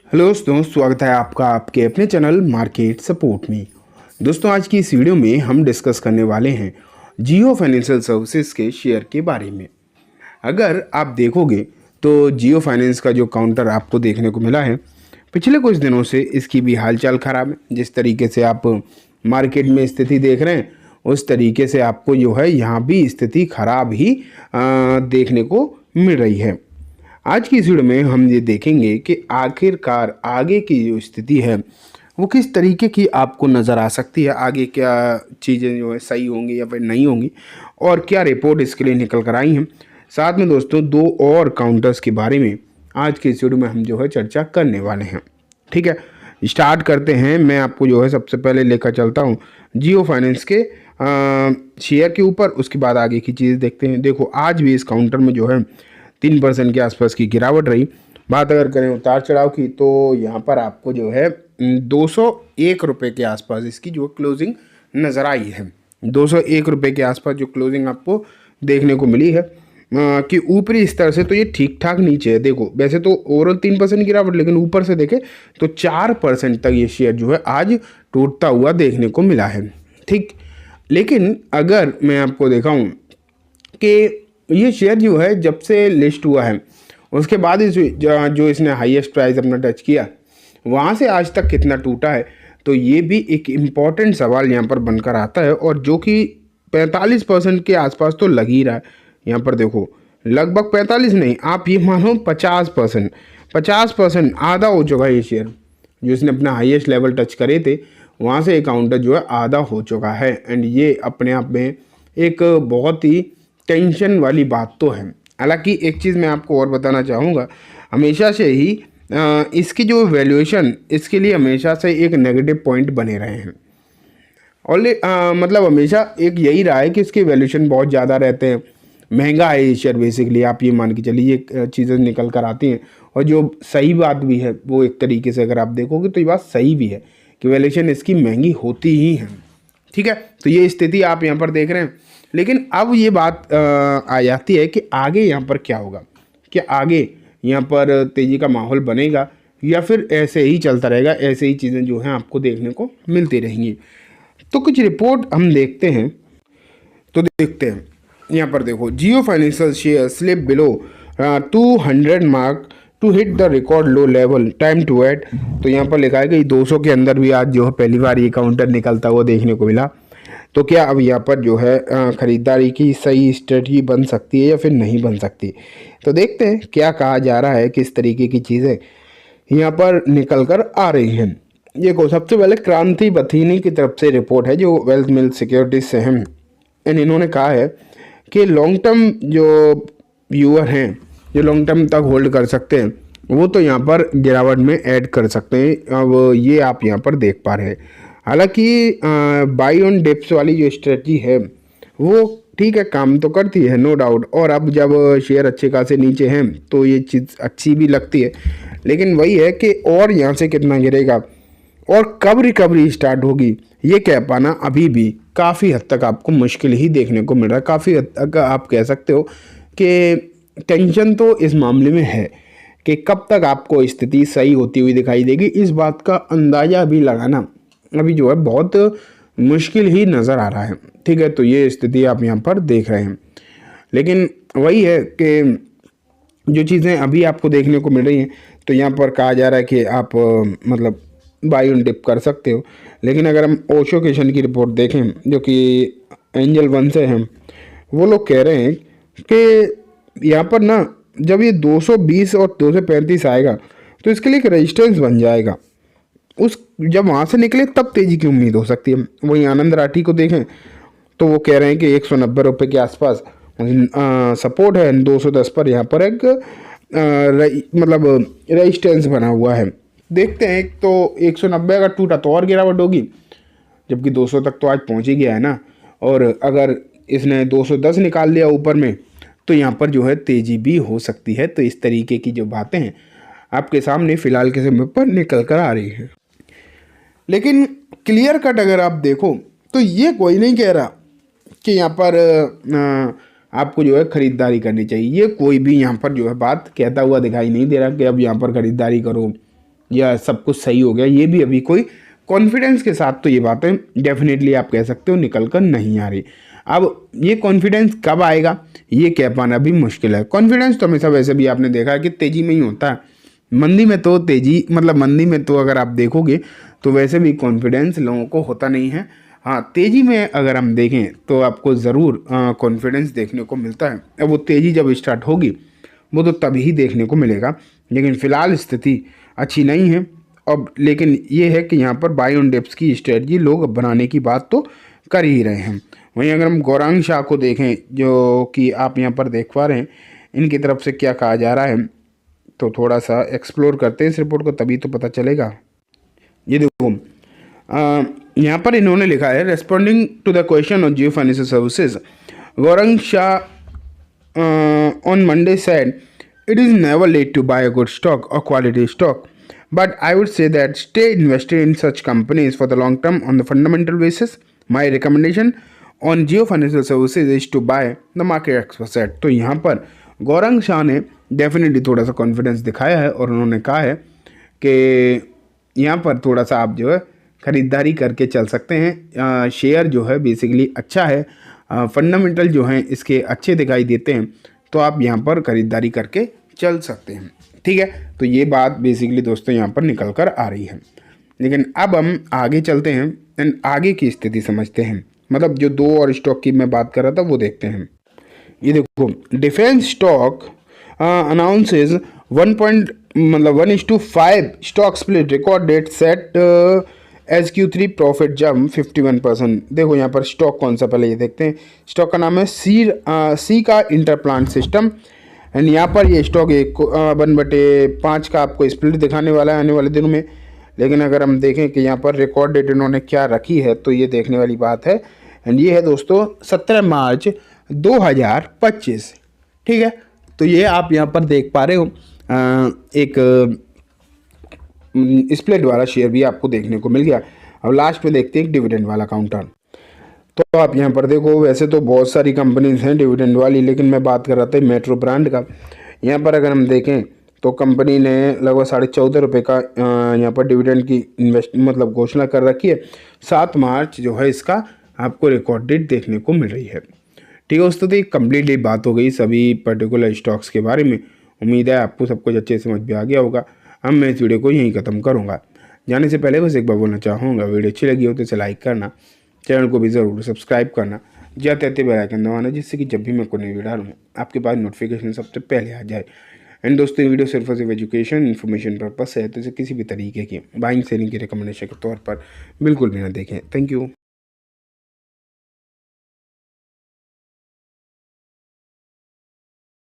Hello दोस्तों, स्वागत है आपका आपके अपने चैनल मार्केट सपोर्ट में। दोस्तों, आज की इस वीडियो में हम डिस्कस करने वाले हैं जियो फाइनेंशियल सर्विसेज के शेयर के बारे में। अगर आप देखोगे तो जियो फाइनेंस का जो काउंटर आपको देखने को मिला है, पिछले कुछ दिनों से इसकी भी हालचाल ख़राब है। जिस तरीके से आप मार्केट में स्थिति देख रहे हैं, उस तरीके से आपको जो है यहाँ भी स्थिति खराब ही देखने को मिल रही है। आज की इस वीडियो में हम ये देखेंगे कि आखिरकार आगे की जो स्थिति है वो किस तरीके की आपको नज़र आ सकती है। आगे क्या चीज़ें जो है सही होंगी या फिर नहीं होंगी, और क्या रिपोर्ट इसके लिए निकल कर आई हैं। साथ में दोस्तों, दो और काउंटर्स के बारे में आज की इस वीडियो में हम जो है चर्चा करने वाले हैं। ठीक है, स्टार्ट करते हैं। मैं आपको जो है सबसे पहले लेकर चलता हूँ जियो फाइनेंस के शेयर के ऊपर, उसके बाद आगे की चीज़ देखते हैं। देखो, आज भी इस काउंटर में जो है 3% के आसपास की गिरावट रही। बात अगर करें उतार चढ़ाव की, तो यहाँ पर आपको जो है 201 रुपये के आसपास इसकी जो क्लोजिंग नज़र आई है। 201 रुपये के आसपास जो क्लोजिंग आपको देखने को मिली है कि ऊपरी स्तर से तो ये ठीक ठाक नीचे है। देखो, वैसे तो ओवरऑल 3% गिरावट, लेकिन ऊपर से देखें तो 4% तक ये शेयर जो है आज टूटता हुआ देखने को मिला है। ठीक, लेकिन अगर मैं आपको दिखाऊं कि ये शेयर जो है जब से लिस्ट हुआ है उसके बाद जो इसने हाईएस्ट प्राइस अपना टच किया, वहाँ से आज तक कितना टूटा है, तो ये भी एक इम्पॉर्टेंट सवाल यहाँ पर बनकर आता है। और जो कि 45% के आसपास तो लग ही रहा है। यहाँ पर देखो, लगभग 45 नहीं, आप ये मानो 50%, आधा हो चुका है ये शेयर। जो इसने अपना हाईएस्ट लेवल टच करे थे, वहाँ से ये काउंटर जो है आधा हो चुका है। एंड ये अपने आप में एक बहुत ही टेंशन वाली बात तो है। हालांकि एक चीज़ मैं आपको और बताना चाहूँगा, हमेशा से ही इसकी जो वैल्यूएशन इसके लिए हमेशा से एक नेगेटिव पॉइंट बने रहे हैं। और मतलब हमेशा एक यही रहा है कि इसके वैल्यूएशन बहुत ज़्यादा रहते हैं, महंगा है ये शेयर। बेसिकली आप ये मान के चलिए, ये चीज़ें निकल कर आती हैं। और जो सही बात भी है, वो एक तरीके से अगर आप देखोगे तो ये बात सही भी है कि वैल्यूएशन इसकी महंगी होती ही है। ठीक है, तो ये स्थिति आप यहाँ पर देख रहे हैं। लेकिन अब ये बात आ जाती है कि आगे यहाँ पर क्या होगा। कि आगे यहाँ पर तेज़ी का माहौल बनेगा या फिर ऐसे ही चलता रहेगा, ऐसे ही चीज़ें जो हैं आपको देखने को मिलती रहेंगी। तो कुछ रिपोर्ट हम देखते हैं। तो देखते हैं यहाँ पर, देखो, Jio financial share slip below 200 mark to hit the record low level, time to add. तो यहाँ पर लिखा है कि 200 के अंदर भी आज जो है पहली बार ये काउंटर निकलता हुआ देखने को मिला। तो क्या अब यहाँ पर जो है ख़रीदारी की सही स्ट्रेटजी बन सकती है या फिर नहीं बन सकती। तो देखते हैं क्या कहा जा रहा है, किस तरीके की चीज़ें यहाँ पर निकल कर आ रही हैं। देखो, सबसे पहले क्रांति बथीनी की तरफ से रिपोर्ट है, जो वेल्थ मिल सिक्योरिटीज से हैं। एंड इन्होंने कहा है कि लॉन्ग टर्म जो व्यूअर हैं, जो लॉन्ग टर्म तक होल्ड कर सकते हैं, वो तो यहाँ पर गिरावट में ऐड कर सकते हैं। अब ये आप यहाँ पर देख पा रहे हैं। हालांकि बाई ऑन डिप्स वाली जो स्ट्रेटजी है वो ठीक है, काम तो करती है, नो डाउट। और अब जब शेयर अच्छे खासे नीचे हैं तो ये चीज़ अच्छी भी लगती है। लेकिन वही है कि और यहाँ से कितना गिरेगा और कब रिकवरी स्टार्ट होगी, ये कह पाना अभी भी काफ़ी हद तक आपको मुश्किल ही देखने को मिल रहा है। काफ़ी हद तक आप कह सकते हो कि टेंशन तो इस मामले में है कि कब तक आपको स्थिति सही होती हुई दिखाई देगी। इस बात का अंदाज़ा भी लगाना अभी जो है बहुत मुश्किल ही नज़र आ रहा है। ठीक है, तो ये स्थिति आप यहाँ पर देख रहे हैं। लेकिन वही है कि जो चीज़ें अभी आपको देखने को मिल रही हैं, तो यहाँ पर कहा जा रहा है कि आप मतलब बाई ऑन डिप कर सकते हो। लेकिन अगर हम ओशो किशन की रिपोर्ट देखें, जो कि एंजल वन से हैं, वो लोग कह रहे हैं कि यहाँ पर ना जब ये 220 और 235 आएगा तो इसके लिए एक रेजिस्टेंस बन जाएगा। उस जब वहाँ से निकले तब तेज़ी की उम्मीद हो सकती है। वहीं आनंद राठी को देखें तो वो कह रहे हैं कि 190 रुपये के आसपास सपोर्ट है, 210 पर यहाँ पर एक मतलब रेजिस्टेंस बना हुआ है। देखते हैं, एक तो 190 अगर टूटा तो और गिरावट होगी, जबकि 200 तक तो आज पहुँच ही गया है ना। और अगर इसने 210 निकाल लिया ऊपर में, तो यहाँ पर जो है तेज़ी भी हो सकती है। तो इस तरीके की जो बातें हैं आपके सामने फ़िलहाल के समय पर निकल कर आ रही हैं। लेकिन क्लियर कट अगर आप देखो तो ये कोई नहीं कह रहा कि यहाँ पर आपको जो है ख़रीदारी करनी चाहिए। ये कोई भी यहाँ पर जो है बात कहता हुआ दिखाई नहीं दे रहा कि अब यहाँ पर ख़रीदारी करो या सब कुछ सही हो गया, ये भी अभी कोई कॉन्फिडेंस के साथ तो ये बातें डेफिनेटली आप कह सकते हो निकल कर नहीं आ रही। अब ये कॉन्फिडेंस कब आएगा ये कह पाना भी मुश्किल है। कॉन्फिडेंस तो हमेशा वैसे भी आपने देखा है कि तेज़ी में ही होता है, मंदी में तो तेज़ी मतलब मंदी में तो अगर आप देखोगे तो वैसे भी कॉन्फिडेंस लोगों को होता नहीं है। हाँ, तेज़ी में अगर हम देखें तो आपको ज़रूर कॉन्फिडेंस देखने को मिलता है। अब वो तेज़ी जब स्टार्ट होगी वो तो तभी देखने को मिलेगा, लेकिन फ़िलहाल स्थिति अच्छी नहीं है। अब लेकिन ये है कि यहाँ पर बाय ऑन डिप्स की स्ट्रेटजी लोग बनाने की बात तो कर ही रहे हैं। वहीं अगर हम गौरांग शाह को देखें जो कि आप यहाँ पर देख पा रहे हैं, इनकी तरफ से क्या कहा जा रहा है, तो थोड़ा सा एक्सप्लोर करते हैं इस रिपोर्ट को, तभी तो पता चलेगा। ये देखो यहाँ पर इन्होंने लिखा है, responding to the question on Jio financial services, Gaurang Shah on Monday said it is never late to buy a good stock or quality stock, but I would say that stay invested in such companies for the long term on the fundamental basis. My recommendation on Jio Financial Services is to buy the market exposure. तो यहाँ पर गौरंग शाह ने definitely थोड़ा सा confidence दिखाया है और उन्होंने कहा है कि यहाँ पर थोड़ा सा आप जो है ख़रीदारी करके चल सकते हैं। शेयर जो है बेसिकली अच्छा है, फंडामेंटल जो हैं इसके अच्छे दिखाई देते हैं, तो आप यहाँ पर ख़रीदारी करके चल सकते हैं। ठीक है, तो ये बात बेसिकली दोस्तों यहाँ पर निकल कर आ रही है। लेकिन अब हम आगे चलते हैं एंड आगे की स्थिति समझते हैं, मतलब जो दो और स्टॉक की मैं बात कर रहा था वो देखते हैं। ये देखो, defence stock announces 1:5 stock split, record date set as Q3 profit jump 51%। देखो यहाँ पर स्टॉक कौन सा, पहले ये देखते हैं। स्टॉक का नाम है सी का इंटरप्लांट सिस्टम एंड यहाँ पर ये स्टॉक 1/5 का आपको स्प्लिट दिखाने वाला है आने वाले दिनों में। लेकिन अगर हम देखें कि यहाँ पर रिकॉर्ड डेट इन्होंने क्या रखी है तो ये देखने वाली बात है। एंड ये है दोस्तों 17 मार्च 2025। ठीक है, तो ये आप यहाँ पर देख पा रहे हो एक स्प्लिट वाला शेयर भी आपको देखने को मिल गया। अब लास्ट में देखते हैं डिविडेंड वाला काउंटर। तो आप यहाँ पर देखो, वैसे तो बहुत सारी कंपनीज हैं डिविडेंड वाली, लेकिन मैं बात कर रहा था मेट्रो ब्रांड का। यहाँ पर अगर हम देखें तो कंपनी ने लगभग 14.5 रुपये का यहाँ पर डिविडेंड की मतलब घोषणा कर रखी है। 7 मार्च जो है इसका आपको रिकॉर्ड डेट देखने को मिल रही है। ठीक है दोस्तों, तो ये कम्प्लीटली बात हो गई सभी पर्टिकुलर स्टॉक्स के बारे में। उम्मीद है आपको सब कुछ अच्छे समझ में आ गया होगा। अब मैं इस वीडियो को यहीं ख़त्म करूँगा। जाने से पहले बस एक बार बोलना चाहूँगा, वीडियो अच्छी लगी हो तो इसे लाइक करना, चैनल को भी ज़रूर सब्सक्राइब करना, जाते आते बेल आइकन दबाना, जिससे कि जब भी मैं कोई नई वीडियो डालूँ आपके पास नोटिफिकेशन सबसे पहले आ जाए। एंड दोस्तों, ये वीडियो सिर्फ और सिर्फ एजुकेशन इन्फॉर्मेशन पर्पस है, तो इसे किसी भी तरीके की बाइंग सेलिंग की रिकमेंडेशन के तौर पर बिल्कुल भी ना देखें। Thank you.